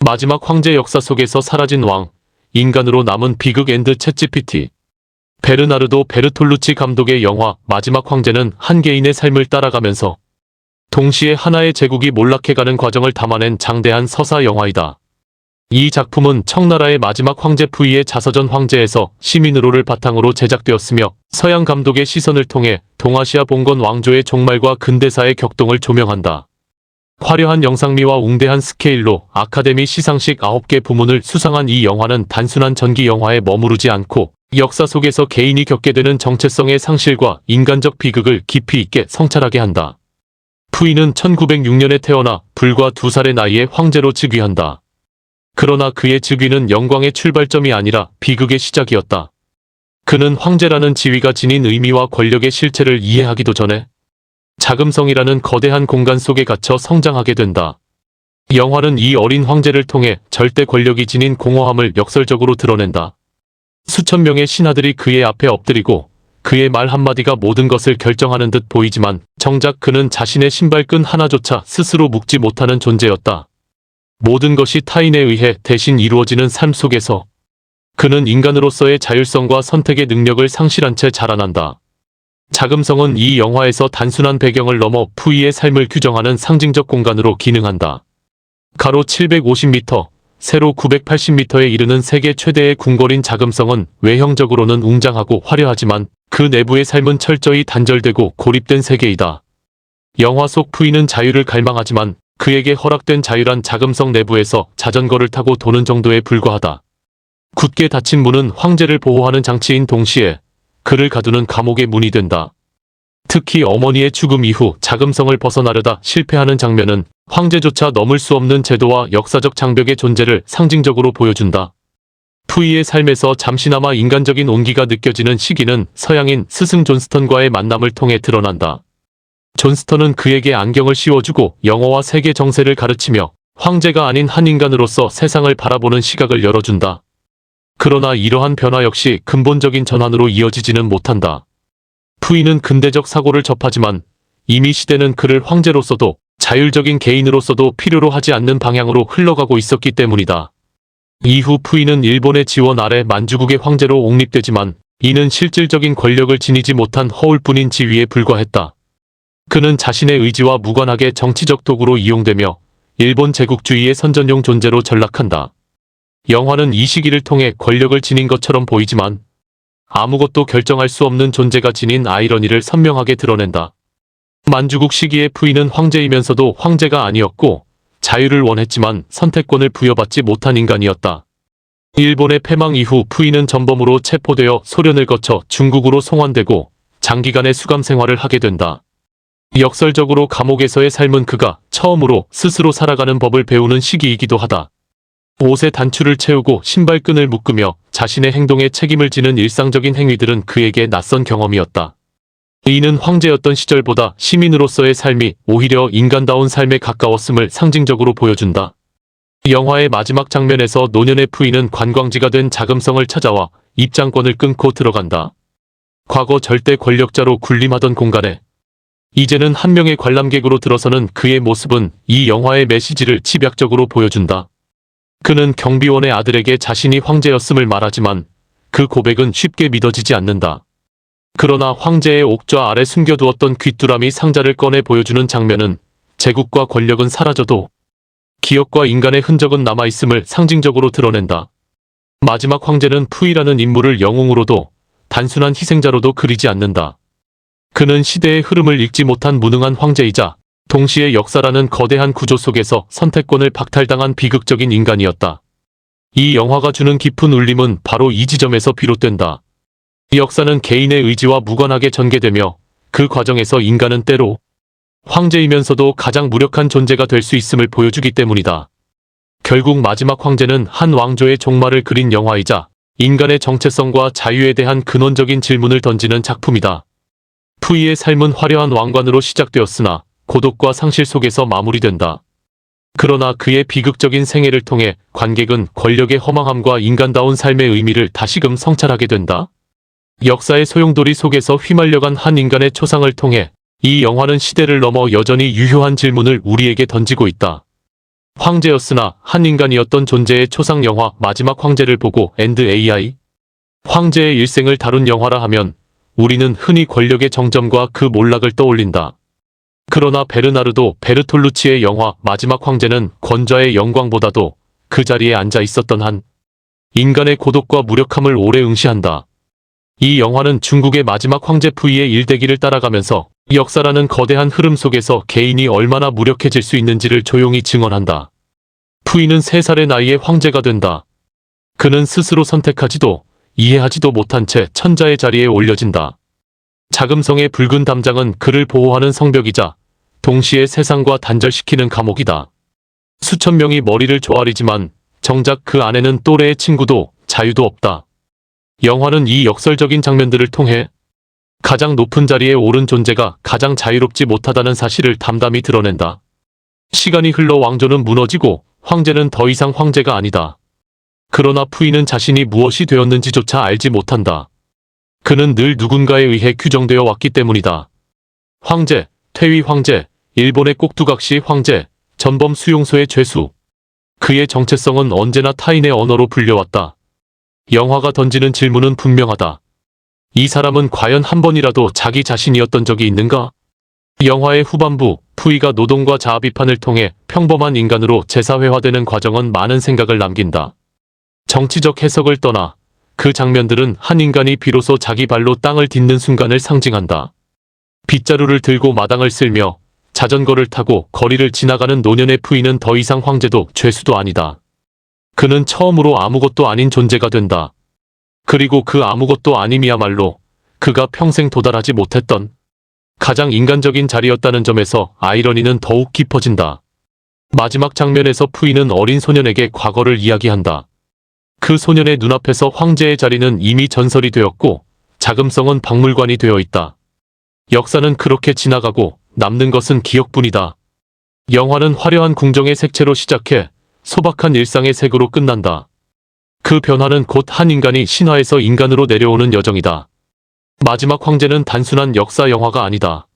마지막 황제 역사 속에서 사라진 왕, 인간으로 남은 비극 앤드 챗GPT. 베르나르도 베르톨루치 감독의 영화 마지막 황제는 한 개인의 삶을 따라가면서 동시에 하나의 제국이 몰락해가는 과정을 담아낸 장대한 서사 영화이다. 이 작품은 청나라의 마지막 황제 푸이의 자서전 황제에서 시민으로를 바탕으로 제작되었으며 서양 감독의 시선을 통해 동아시아 봉건 왕조의 종말과 근대사의 격동을 조명한다. 화려한 영상미와 웅대한 스케일로 아카데미 시상식 9개 부문을 수상한 이 영화는 단순한 전기 영화에 머무르지 않고 역사 속에서 개인이 겪게 되는 정체성의 상실과 인간적 비극을 깊이 있게 성찰하게 한다. 푸이는 1906년에 태어나 불과 2살의 나이에 황제로 즉위한다. 그러나 그의 즉위는 영광의 출발점이 아니라 비극의 시작이었다. 그는 황제라는 지위가 지닌 의미와 권력의 실체를 이해하기도 전에 자금성이라는 거대한 공간 속에 갇혀 성장하게 된다. 영화는 이 어린 황제를 통해 절대 권력이 지닌 공허함을 역설적으로 드러낸다. 수천 명의 신하들이 그의 앞에 엎드리고 그의 말 한마디가 모든 것을 결정하는 듯 보이지만 정작 그는 자신의 신발끈 하나조차 스스로 묶지 못하는 존재였다. 모든 것이 타인에 의해 대신 이루어지는 삶 속에서 그는 인간으로서의 자율성과 선택의 능력을 상실한 채 자라난다. 자금성은 이 영화에서 단순한 배경을 넘어 푸이의 삶을 규정하는 상징적 공간으로 기능한다. 가로 750m, 세로 980m에 이르는 세계 최대의 궁궐인 자금성은 외형적으로는 웅장하고 화려하지만 그 내부의 삶은 철저히 단절되고 고립된 세계이다. 영화 속 푸이는 자유를 갈망하지만 그에게 허락된 자유란 자금성 내부에서 자전거를 타고 도는 정도에 불과하다. 굳게 닫힌 문은 황제를 보호하는 장치인 동시에 그를 가두는 감옥의 문이 된다. 특히 어머니의 죽음 이후 자금성을 벗어나려다 실패하는 장면은 황제조차 넘을 수 없는 제도와 역사적 장벽의 존재를 상징적으로 보여준다. 푸이의 삶에서 잠시나마 인간적인 온기가 느껴지는 시기는 서양인 스승 존스턴과의 만남을 통해 드러난다. 존스턴은 그에게 안경을 씌워주고 영어와 세계 정세를 가르치며 황제가 아닌 한 인간으로서 세상을 바라보는 시각을 열어준다. 그러나 이러한 변화 역시 근본적인 전환으로 이어지지는 못한다. 푸이는 근대적 사고를 접하지만 이미 시대는 그를 황제로서도 자율적인 개인으로서도 필요로 하지 않는 방향으로 흘러가고 있었기 때문이다. 이후 푸이는 일본의 지원 아래 만주국의 황제로 옹립되지만 이는 실질적인 권력을 지니지 못한 허울뿐인 지위에 불과했다. 그는 자신의 의지와 무관하게 정치적 도구로 이용되며 일본 제국주의의 선전용 존재로 전락한다. 영화는 이 시기를 통해 권력을 지닌 것처럼 보이지만 아무것도 결정할 수 없는 존재가 지닌 아이러니를 선명하게 드러낸다. 만주국 시기의 푸이는 황제이면서도 황제가 아니었고 자유를 원했지만 선택권을 부여받지 못한 인간이었다. 일본의 패망 이후 푸이는 전범으로 체포되어 소련을 거쳐 중국으로 송환되고 장기간의 수감 생활을 하게 된다. 역설적으로 감옥에서의 삶은 그가 처음으로 스스로 살아가는 법을 배우는 시기이기도 하다. 옷의 단추를 채우고 신발끈을 묶으며 자신의 행동에 책임을 지는 일상적인 행위들은 그에게 낯선 경험이었다. 이는 황제였던 시절보다 시민으로서의 삶이 오히려 인간다운 삶에 가까웠음을 상징적으로 보여준다. 영화의 마지막 장면에서 노년의 푸이는 관광지가 된 자금성을 찾아와 입장권을 끊고 들어간다. 과거 절대 권력자로 군림하던 공간에 이제는 한 명의 관람객으로 들어서는 그의 모습은 이 영화의 메시지를 집약적으로 보여준다. 그는 경비원의 아들에게 자신이 황제였음을 말하지만 그 고백은 쉽게 믿어지지 않는다. 그러나 황제의 옥좌 아래 숨겨두었던 귀뚜라미 상자를 꺼내 보여주는 장면은 제국과 권력은 사라져도 기억과 인간의 흔적은 남아있음을 상징적으로 드러낸다. 마지막 황제는 푸이라는 인물을 영웅으로도 단순한 희생자로도 그리지 않는다. 그는 시대의 흐름을 읽지 못한 무능한 황제이자 동시에 역사라는 거대한 구조 속에서 선택권을 박탈당한 비극적인 인간이었다. 이 영화가 주는 깊은 울림은 바로 이 지점에서 비롯된다. 역사는 개인의 의지와 무관하게 전개되며 그 과정에서 인간은 때로 황제이면서도 가장 무력한 존재가 될 수 있음을 보여주기 때문이다. 결국 마지막 황제는 한 왕조의 종말을 그린 영화이자 인간의 정체성과 자유에 대한 근원적인 질문을 던지는 작품이다. 푸이의 삶은 화려한 왕관으로 시작되었으나 고독과 상실 속에서 마무리된다. 그러나 그의 비극적인 생애를 통해 관객은 권력의 허망함과 인간다운 삶의 의미를 다시금 성찰하게 된다. 역사의 소용돌이 속에서 휘말려간 한 인간의 초상을 통해 이 영화는 시대를 넘어 여전히 유효한 질문을 우리에게 던지고 있다. 황제였으나 한 인간이었던 존재의 초상 영화 마지막 황제를 보고 엔드 AI. 황제의 일생을 다룬 영화라 하면 우리는 흔히 권력의 정점과 그 몰락을 떠올린다. 그러나 베르나르도 베르톨루치의 영화 마지막 황제는 권좌의 영광보다도 그 자리에 앉아 있었던 한 인간의 고독과 무력함을 오래 응시한다. 이 영화는 중국의 마지막 황제 푸이의 일대기를 따라가면서 역사라는 거대한 흐름 속에서 개인이 얼마나 무력해질 수 있는지를 조용히 증언한다. 푸이는 3살의 나이에 황제가 된다. 그는 스스로 선택하지도 이해하지도 못한 채 천자의 자리에 올려진다. 자금성의 붉은 담장은 그를 보호하는 성벽이자 동시에 세상과 단절시키는 감옥이다. 수천 명이 머리를 조아리지만 정작 그 안에는 또래의 친구도 자유도 없다. 영화는 이 역설적인 장면들을 통해 가장 높은 자리에 오른 존재가 가장 자유롭지 못하다는 사실을 담담히 드러낸다. 시간이 흘러 왕조는 무너지고 황제는 더 이상 황제가 아니다. 그러나 푸이는 자신이 무엇이 되었는지조차 알지 못한다. 그는 늘 누군가에 의해 규정되어 왔기 때문이다. 황제, 퇴위 황제, 일본의 꼭두각시 황제, 전범 수용소의 죄수. 그의 정체성은 언제나 타인의 언어로 불려왔다. 영화가 던지는 질문은 분명하다. 이 사람은 과연 한 번이라도 자기 자신이었던 적이 있는가? 영화의 후반부, 푸이가 노동과 자아 비판을 통해 평범한 인간으로 재사회화되는 과정은 많은 생각을 남긴다. 정치적 해석을 떠나 그 장면들은 한 인간이 비로소 자기 발로 땅을 딛는 순간을 상징한다. 빗자루를 들고 마당을 쓸며 자전거를 타고 거리를 지나가는 노년의 푸이는 더 이상 황제도 죄수도 아니다. 그는 처음으로 아무것도 아닌 존재가 된다. 그리고 그 아무것도 아님이야말로 그가 평생 도달하지 못했던 가장 인간적인 자리였다는 점에서 아이러니는 더욱 깊어진다. 마지막 장면에서 푸이는 어린 소년에게 과거를 이야기한다. 그 소년의 눈앞에서 황제의 자리는 이미 전설이 되었고 자금성은 박물관이 되어 있다. 역사는 그렇게 지나가고 남는 것은 기억뿐이다. 영화는 화려한 궁정의 색채로 시작해 소박한 일상의 색으로 끝난다. 그 변화는 곧 한 인간이 신화에서 인간으로 내려오는 여정이다. 마지막 황제는 단순한 역사 영화가 아니다.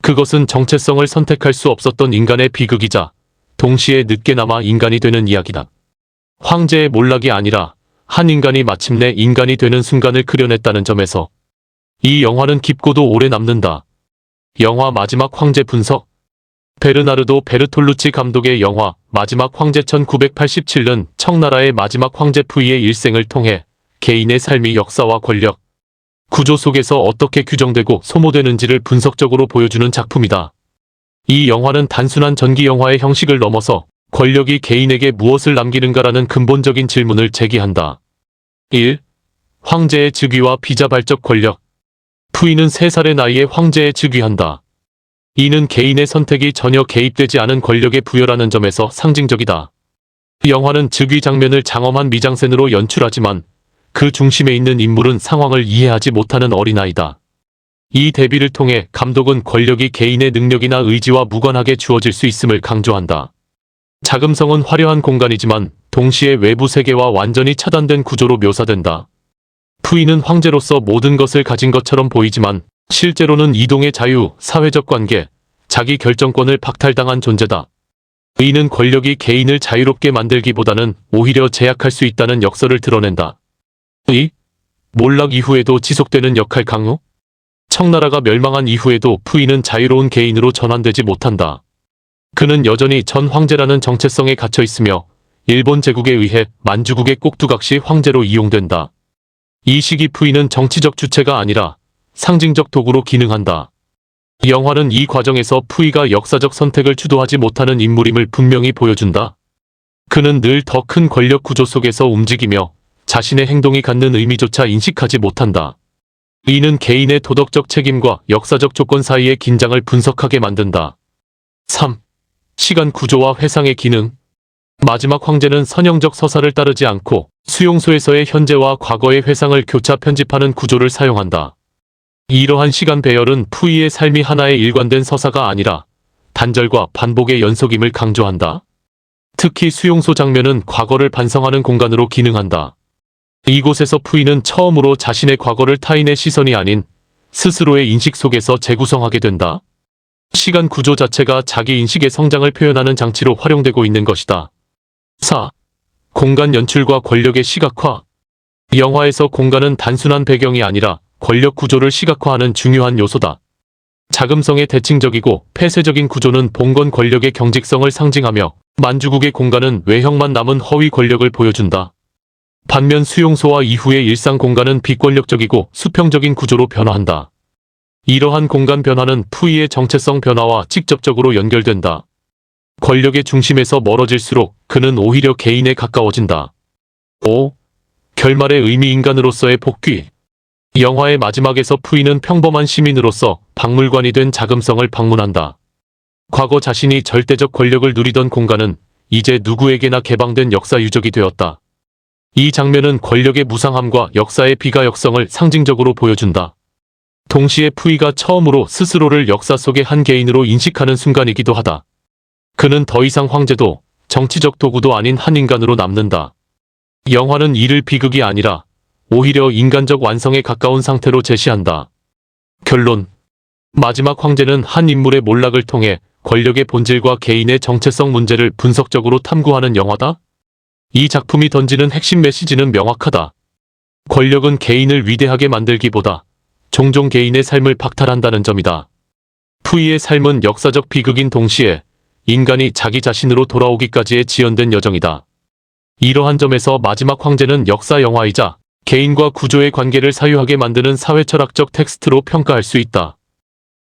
그것은 정체성을 선택할 수 없었던 인간의 비극이자 동시에 늦게나마 인간이 되는 이야기다. 황제의 몰락이 아니라 한 인간이 마침내 인간이 되는 순간을 그려냈다는 점에서 이 영화는 깊고도 오래 남는다. 영화 마지막 황제 분석. 베르나르도 베르톨루치 감독의 영화 마지막 황제 1987은 청나라의 마지막 황제 푸이의 일생을 통해 개인의 삶이 역사와 권력, 구조 속에서 어떻게 규정되고 소모되는지를 분석적으로 보여주는 작품이다. 이 영화는 단순한 전기 영화의 형식을 넘어서 권력이 개인에게 무엇을 남기는가라는 근본적인 질문을 제기한다. 1. 황제의 즉위와 비자발적 권력. 푸이는 3살의 나이에 황제에 즉위한다. 이는 개인의 선택이 전혀 개입되지 않은 권력의 부여라는 점에서 상징적이다. 영화는 즉위 장면을 장엄한 미장센으로 연출하지만 그 중심에 있는 인물은 상황을 이해하지 못하는 어린아이다. 이 대비를 통해 감독은 권력이 개인의 능력이나 의지와 무관하게 주어질 수 있음을 강조한다. 자금성은 화려한 공간이지만 동시에 외부 세계와 완전히 차단된 구조로 묘사된다. 푸이는 황제로서 모든 것을 가진 것처럼 보이지만 실제로는 이동의 자유, 사회적 관계, 자기 결정권을 박탈당한 존재다. 이는 권력이 개인을 자유롭게 만들기보다는 오히려 제약할 수 있다는 역설을 드러낸다. 2. 몰락 이후에도 지속되는 역할 강요. 청나라가 멸망한 이후에도 푸이는 자유로운 개인으로 전환되지 못한다. 그는 여전히 전 황제라는 정체성에 갇혀 있으며 일본 제국에 의해 만주국의 꼭두각시 황제로 이용된다. 이 시기 푸이는 정치적 주체가 아니라 상징적 도구로 기능한다. 영화는 이 과정에서 푸이가 역사적 선택을 주도하지 못하는 인물임을 분명히 보여준다. 그는 늘 더 큰 권력 구조 속에서 움직이며 자신의 행동이 갖는 의미조차 인식하지 못한다. 이는 개인의 도덕적 책임과 역사적 조건 사이의 긴장을 분석하게 만든다. 3. 시간 구조와 회상의 기능. 마지막 황제는 선형적 서사를 따르지 않고 수용소에서의 현재와 과거의 회상을 교차 편집하는 구조를 사용한다. 이러한 시간 배열은 푸이의 삶이 하나의 일관된 서사가 아니라 단절과 반복의 연속임을 강조한다. 특히 수용소 장면은 과거를 반성하는 공간으로 기능한다. 이곳에서 푸이는 처음으로 자신의 과거를 타인의 시선이 아닌 스스로의 인식 속에서 재구성하게 된다. 시간 구조 자체가 자기 인식의 성장을 표현하는 장치로 활용되고 있는 것이다. 4. 공간 연출과 권력의 시각화. 영화에서 공간은 단순한 배경이 아니라 권력 구조를 시각화하는 중요한 요소다. 자금성의 대칭적이고 폐쇄적인 구조는 봉건 권력의 경직성을 상징하며 만주국의 공간은 외형만 남은 허위 권력을 보여준다. 반면 수용소와 이후의 일상 공간은 비권력적이고 수평적인 구조로 변화한다. 이러한 공간 변화는 푸이의 정체성 변화와 직접적으로 연결된다. 권력의 중심에서 멀어질수록 그는 오히려 개인에 가까워진다. 5. 결말의 의미 인간으로서의 복귀. 영화의 마지막에서 푸이는 평범한 시민으로서 박물관이 된 자금성을 방문한다. 과거 자신이 절대적 권력을 누리던 공간은 이제 누구에게나 개방된 역사 유적이 되었다. 이 장면은 권력의 무상함과 역사의 비가역성을 상징적으로 보여준다. 동시에 푸이가 처음으로 스스로를 역사 속의 한 개인으로 인식하는 순간이기도 하다. 그는 더 이상 황제도 정치적 도구도 아닌 한 인간으로 남는다. 영화는 이를 비극이 아니라 오히려 인간적 완성에 가까운 상태로 제시한다. 결론. 마지막 황제는 한 인물의 몰락을 통해 권력의 본질과 개인의 정체성 문제를 분석적으로 탐구하는 영화다. 이 작품이 던지는 핵심 메시지는 명확하다. 권력은 개인을 위대하게 만들기보다 종종 개인의 삶을 박탈한다는 점이다. 푸이의 삶은 역사적 비극인 동시에 인간이 자기 자신으로 돌아오기까지의 지연된 여정이다. 이러한 점에서 마지막 황제는 역사 영화이자 개인과 구조의 관계를 사유하게 만드는 사회철학적 텍스트로 평가할 수 있다.